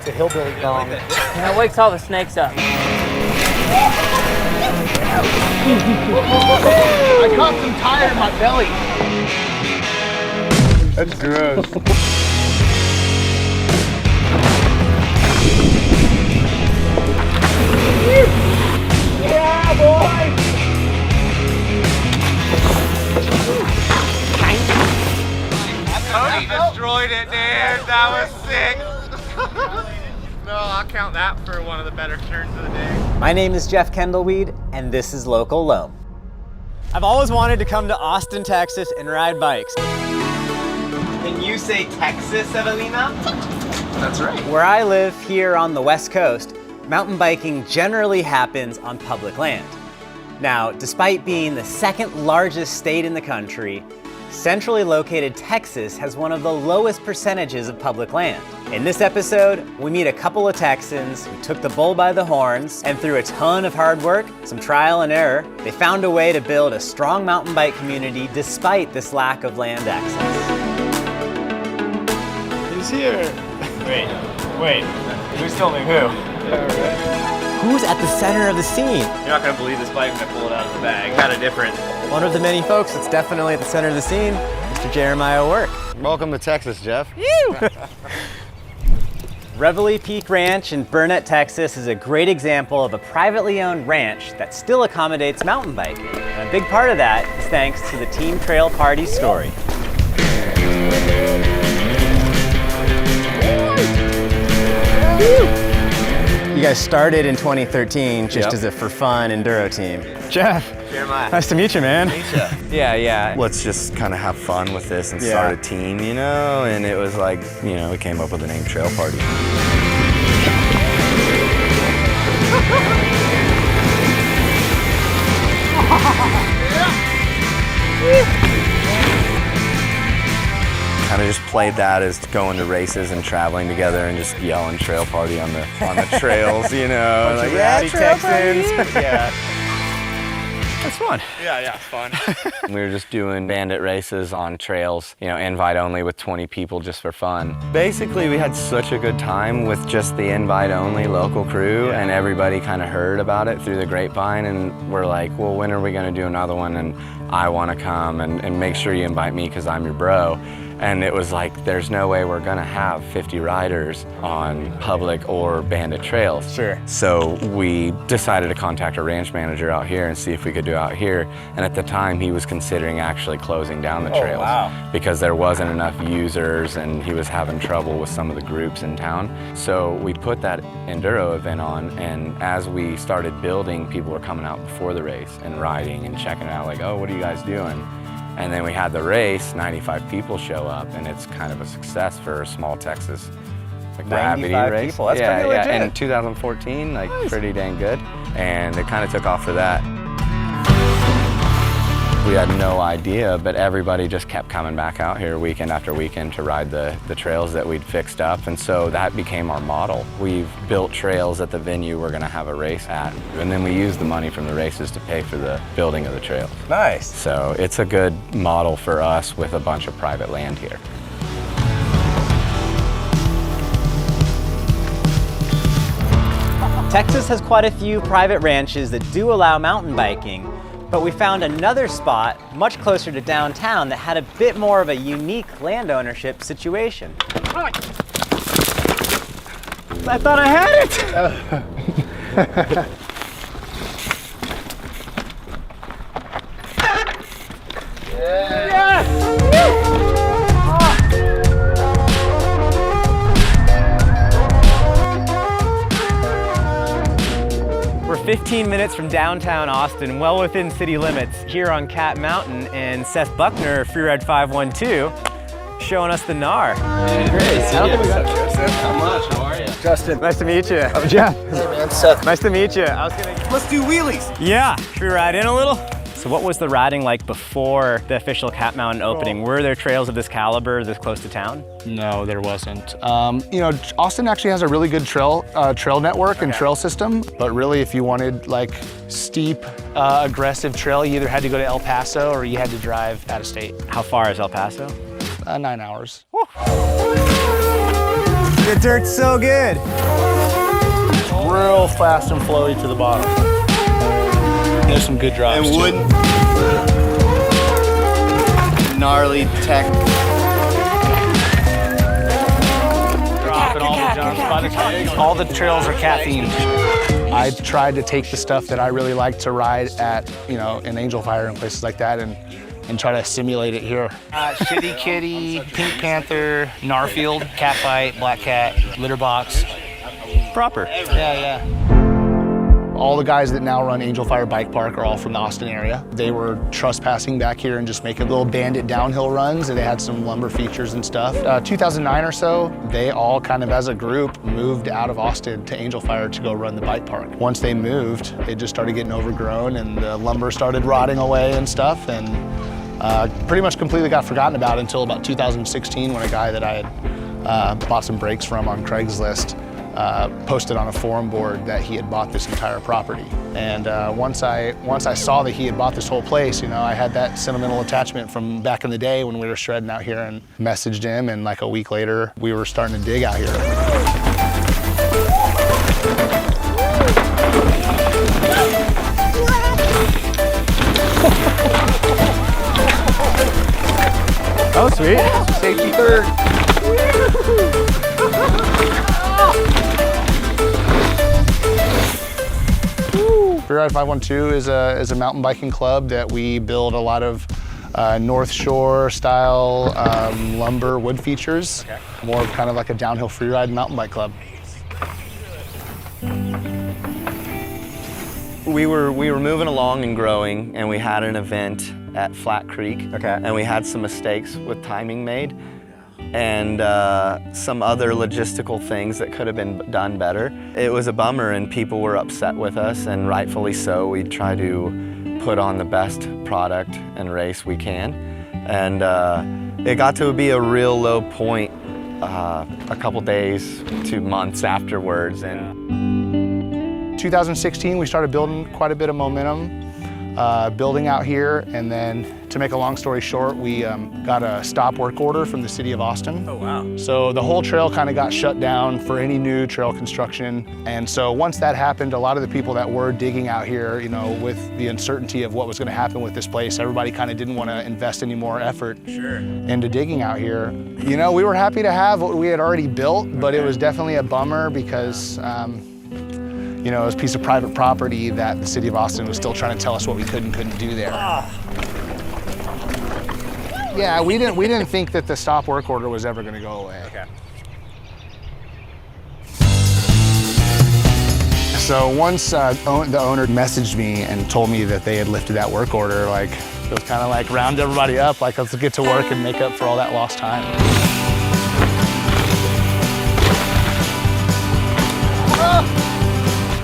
the hillbilly gong. And it wakes all the snakes up. I caught some tire in my belly. That's gross. Yeah, boy! Cody destroyed it, dude. That was sick. No, I'll count that for one of the better turns of the day. My name is Jeff Kendall-Weed, and this is Localoam. I've always wanted to come to Austin, Texas and ride bikes. Can you say Texas, Evelina? That's right. Where I live here on the West Coast, mountain biking generally happens on public land. Now, despite being the second largest state in the country, centrally located Texas has one of the lowest percentages of public land. In this episode, we meet a couple of Texans who took the bull by the horns, and through a ton of hard work, some trial and error, they found a way to build a strong mountain bike community despite this lack of land access. He's here. Wait, who's filming who? Yeah, right. Who's at the center of the scene? You're not gonna believe this bike when I pull it out of the bag. Kind of different. One of the many folks that's definitely at the center of the scene, Mr. Jeremiah Work. Welcome to Texas, Jeff. Reveille Peak Ranch in Burnett, Texas is a great example of a privately owned ranch that still accommodates mountain biking. And a big part of that is thanks to the Team Trail Party story. You guys started in 2013 just as a for fun enduro team. Jeff, Jeremiah. nice to meet you, man. Yeah. Let's just kind of have fun with this and start a team, you know? And it was like, you know, we came up with the name Trail Party. Kind of just played that as going to races and traveling together and just yelling Trail Party on the trails, you know? Like, yeah, Texans. Yeah. That's fun. Yeah, it's fun. We were just doing bandit races on trails, you know, invite only with 20 people just for fun. Basically, we had such a good time with just the invite only local crew, and everybody kind of heard about it through the grapevine, and we're like, well, when are we gonna do another one? And I wanna come and make sure you invite me because I'm your bro. And it was like, there's no way we're gonna have 50 riders on public or bandit trails. Sure. So we decided to contact a ranch manager out here and see if we could do out here. And at the time, he was considering actually closing down the trails because there wasn't enough users and he was having trouble with some of the groups in town. So we put that enduro event on, and as we started building, people were coming out before the race and riding and checking it out like, oh, what are you guys doing? And then we had the race, 95 people show up, and it's kind of a success for a small Texas gravity race. People. That's pretty legit. In 2014, like pretty dang good. And it kind of took off for that. We had no idea, but everybody just kept coming back out here weekend after weekend to ride the trails that we'd fixed up, and so that became our model. We've built trails at the venue we're gonna have a race at, and then we use the money from the races to pay for the building of the trails. Nice. So it's a good model for us with a bunch of private land here. Texas has quite a few private ranches that do allow mountain biking, but we found another spot much closer to downtown that had a bit more of a unique land ownership situation. I thought I had it! Yes! We're 15 minutes from downtown Austin, well within city limits, here on Cat Mountain, and Seth Buckner, Freeride 512, showing us the gnar. Hey, great. I don't think we got Justin. How much? How are you? Justin, nice to meet you. I'm Jeff. Hey man, Seth. Nice to meet you. Let's do wheelies. Yeah, should we ride in a little? So what was the riding like before the official Cat Mountain opening? Were there trails of this caliber this close to town? No, there wasn't. You know, Austin actually has a really good trail network and trail system, but really if you wanted like steep, aggressive trail, you either had to go to El Paso or you had to drive out of state. How far is El Paso? 9 hours. The dirt's so good. Real fast and flowy to the bottom. There's some good drops. And wooden. Gnarly tech. Dropping all the jumps. All the trails are caffeine. I tried to take the stuff that I really like to ride at, you know, in Angel Fire and places like that and try to simulate it here. Shitty Kitty, Pink Panther, Narfield, Catfight, Black Cat, Litterbox. Proper. Yeah. All the guys that now run Angel Fire Bike Park are all from the Austin area. They were trespassing back here and just making little bandit downhill runs, and they had some lumber features and stuff. 2009 or so, they all kind of as a group moved out of Austin to Angel Fire to go run the bike park. Once they moved, they just started getting overgrown and the lumber started rotting away and stuff, and pretty much completely got forgotten about until about 2016 when a guy that I had bought some brakes from on Craigslist posted on a forum board that he had bought this entire property. And once I saw that he had bought this whole place, you know, I had that sentimental attachment from back in the day when we were shredding out here, and messaged him, and like a week later, we were starting to dig out here. Oh, sweet. Safety third. Freeride 512 is a mountain biking club that we build a lot of North Shore style lumber wood features. Okay. More of kind of like a downhill freeride mountain bike club. We were moving along and growing, and we had an event at Flat Creek. Okay. And we had some mistakes with timing made, and some other logistical things that could have been done better. It was a bummer, and people were upset with us, and rightfully so. We try to put on the best product and race we can. And it got to be a real low point a couple days to months afterwards. And 2016, we started building quite a bit of momentum, building out here, and then to make a long story short, we got a stop work order from the city of Austin. Oh, wow. So the whole trail kind of got shut down for any new trail construction. And so once that happened, a lot of the people that were digging out here, you know, with the uncertainty of what was going to happen with this place, everybody kind of didn't want to invest any more effort into digging out here. You know, we were happy to have what we had already built, but it was definitely a bummer because you know, it was a piece of private property that the city of Austin was still trying to tell us what we could and couldn't do there. Yeah, we didn't think that the stop work order was ever going to go away. Okay. So once the owner messaged me and told me that they had lifted that work order, like it was kind of like round everybody up, like let's get to work and make up for all that lost time.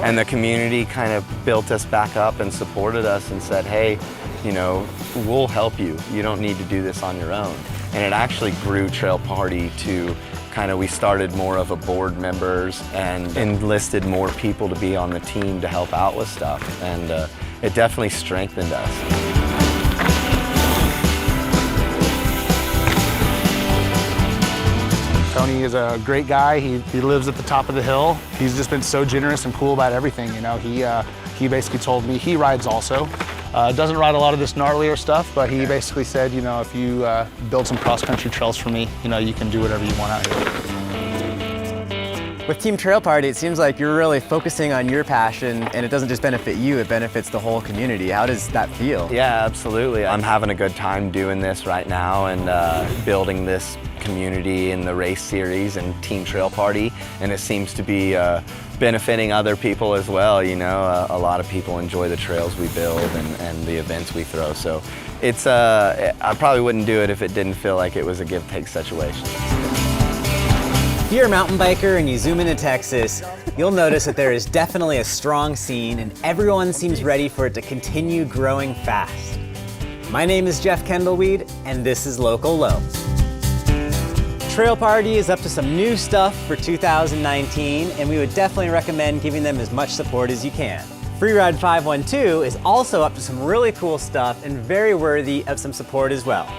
And the community kind of built us back up and supported us and said, hey, you know, we'll help you. You don't need to do this on your own. And it actually grew Trail Party to kind of, we started more of a board members and enlisted more people to be on the team to help out with stuff. And it definitely strengthened us. Tony is a great guy. He lives at the top of the hill. He's just been so generous and cool about everything. You know, he basically told me he rides also. Doesn't ride a lot of this gnarlier stuff, but he basically said, you know, if you build some cross-country trails for me, you know, you can do whatever you want out here. With Team Trail Party, it seems like you're really focusing on your passion, and it doesn't just benefit you, it benefits the whole community. How does that feel? Yeah, absolutely. I'm having a good time doing this right now and building this community in the race series and Team Trail Party, and it seems to be benefiting other people as well. You know, a lot of people enjoy the trails we build and the events we throw. So it's I probably wouldn't do it if it didn't feel like it was a give-take situation. If you're a mountain biker and you zoom into Texas, you'll notice that there is definitely a strong scene and everyone seems ready for it to continue growing fast. My name is Jeff Kendall-Weed and this is Local-Loam. Trail Party is up to some new stuff for 2019 and we would definitely recommend giving them as much support as you can. Freeride 512 is also up to some really cool stuff and very worthy of some support as well.